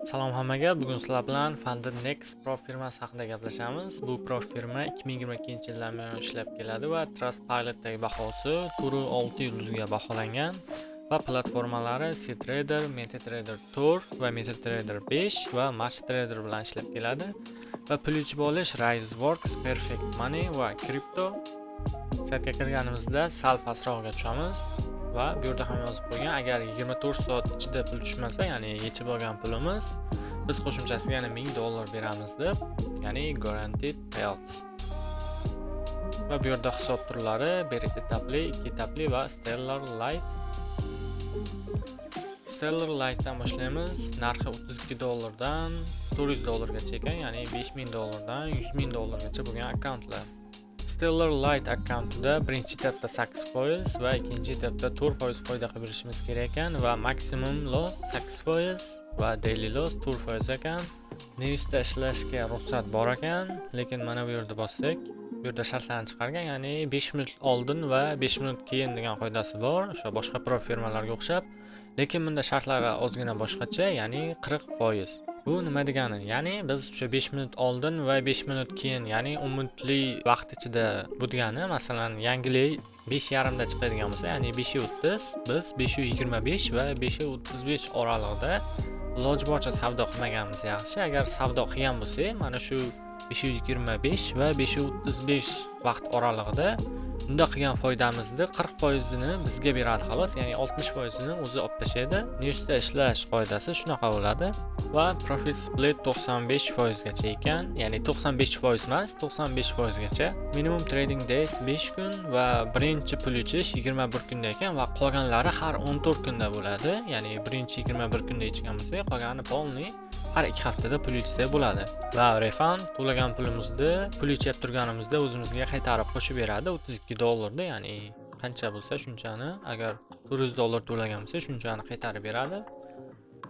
Salom hammaga, bugun sizlar bilan Founded Next Pro firmasi haqida gaplashamiz. Bu Pro firma 2022-yildan buyon ishlab keladi va Trustpilotdagi bahosi 4.6 yulduzga baholangan va platformalari CTrader, MetaTrader Tour va MetaTrader 5 va MasterTrader bilan ishlab keladi va pulchi bo'lish RiseWorks, Perfect Money va Crypto. Saytga kirganimizda sal pastroqga tushamiz va bu yerda ham yozib qo'ygan, agar 24 soat ichida pul tushmasa, ya'ni yechib olgan pulimiz, biz qo'shimchasiga yana $1000 beramiz deb, ya'ni guaranteed payouts. Va bu yerda hisob turlari 1 etapli, 2 etapli va Stellar Light. Stellar Lightdan boshlaymiz. Narxi $32 dan $400 gacha ekan, ya'ni $5000 dan $100,000 gacha bo'lgan akkauntlar. Stellar Light akkauntida birinchi etapda 8% va ikkinchi etapda 4% foyda qilib berishimiz kerak ekan va maximum loss 8% va daily loss 4% ekan. Newsda ishlashga ruxsat bor ekan, lekin mana bu yerda bossak, bu yerda shartlarni chiqargan, ya'ni 5 minut oldin va 5 minut keyin degan qoidasi bor, o'sha boshqa pro firmalarga o'xshab, lekin bunda shartlari ozgina boshqacha, ya'ni 40%. Bu nima degani? Ya'ni biz o'sha 5 minut oldin va 5 minut keyin, ya'ni 10 minutli vaqt ichida, bu degani, masalan, yangilik 5:30 da chiqadigan bo'lsa, ya'ni 5:30, biz 5:25 va 5:35 oralig'ida iloji boricha savdo qilmaganimiz yaxshi. Agar savdo qilgan bo'lsak, mana shu 5:25 va 5:35 vaqt oralig'ida bunda qilgan foydamizni 40% ni bizga beradi xolos, ya'ni 60% ni o'zi olib tashlaydi. Newsda ishlash qoidasi shunaqa bo'ladi va profit split 95% gacha ekan, ya'ni 95% emas, 95% gacha. Minimum trading days 5 kun va birinchi pul ichish 21 kunda ekan va qolganlari har 14 kunda bo'ladi. Ya'ni birinchi 21 kunda ichgan bo'lsak, qolgani polni har 2 haftada pul ichsa bo'ladi. Va refund to'lagan pulimizni pul ichib turganimizda o'zimizga qaytarib qo'shib beradi $32 da, ya'ni qancha bo'lsa shunchani, agar $400 to'lagan bo'lsa shunchani qaytarib beradi.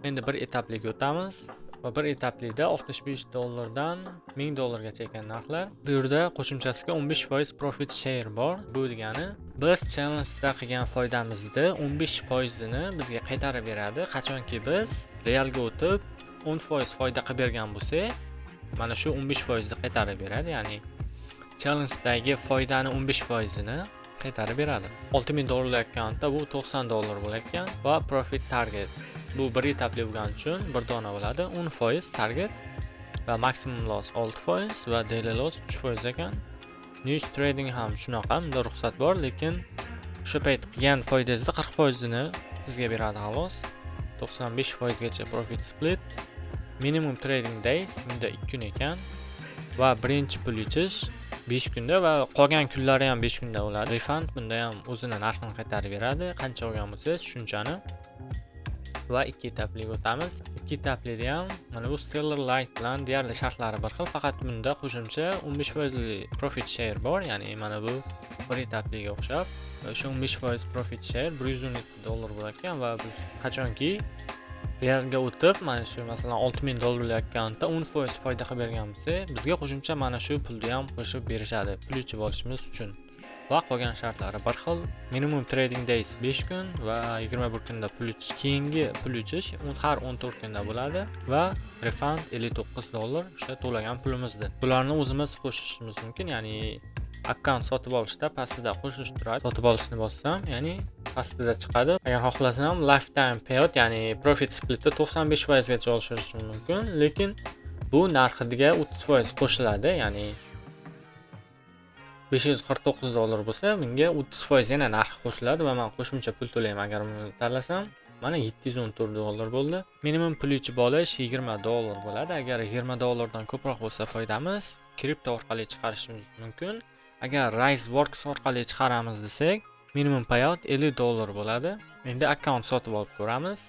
Endi bir etapliga o'tamiz va bir etaplikda $65 dan $1000 gacha ekan narxlar. Bu yerda qo'shimchasiga 15% profit share bor. Bu degani, biz challenge-da qilgan foydamizni 15% ni bizga qaytarib beradi. Qachonki biz realga o'tib 10% foyda qilib bergan bo'lsak, mana shu 15% ni qaytarib beradi, ya'ni challenge-dagi foydani 15% ni qaytarib beradi. $6000 akkauntda bu $90 bo'lar ekan va profit target bu bir etapli bo'lgani uchun bir dona bo'ladi, 10% target va maximum loss 6% va daily loss 3% ekan. News trading ham shunaqa, bunda ruxsat bor, lekin o'sha payt qilgan foydangizni 40% ni sizga beradi xolos. 95% gacha profit split. Minimum trading days bunda 2 kun ekan va birinchi pul ichish 5 kunda va qolgan kunlari ham 5 kunda bo'ladi. Refund bunda ham o'zini narxini qaytarib beradi, qancha olgan bo'lsangiz shunchani. Va 2 etapliga o'tamiz. 2 etaplida ham mana bu Stellar Light bilan deyarli shartlari bir xil, faqat bunda qo'shimcha 15% profit share bor, ya'ni mana bu bir etapliga o'xshab. O'sha 15% profit share $112 bo'lar ekan va biz qachonki realga o'tib, mana shu masalan $6000 akkauntda 10% foyda qilib bergan bo'lsa, bizga qo'shimcha mana shu pulni ham qo'shib berishadi, pul ichib olishimiz uchun. Va qolgan shartlari bir xil. Minimum trading days 5 kun va 21 kunda pul ichish, keyingi pul ichish har 14 kunda bo'ladi va refund $59 o'sha to'lagan pulimizni. Bularni o'zimiz qo'shishimiz mumkin, ya'ni akkaunt sotib olishda pastida qo'shish turadi. Sotib olishni bossam, ya'ni pastida chiqadi. Agar xohlasam lifetime payout, ya'ni profit splitda 95% gacha olish mumkin, lekin bu narxiga 30% qo'shiladi, ya'ni $549 bo'lsa, bunga 30% yana narx qo'shiladi va men qo'shimcha pul to'layman agar buni tanlasam. Mana $714 bo'ldi. Minimum pul ichib olish $20 bo'ladi. Agar $20 dan ko'proq bo'lsa foydamiz kripto orqali chiqarishimiz mumkin. Agar RiseWorks orqali chiqaramiz desak, minimum payout $50 bo'ladi. Endi akkaunt sotib olib ko'ramiz.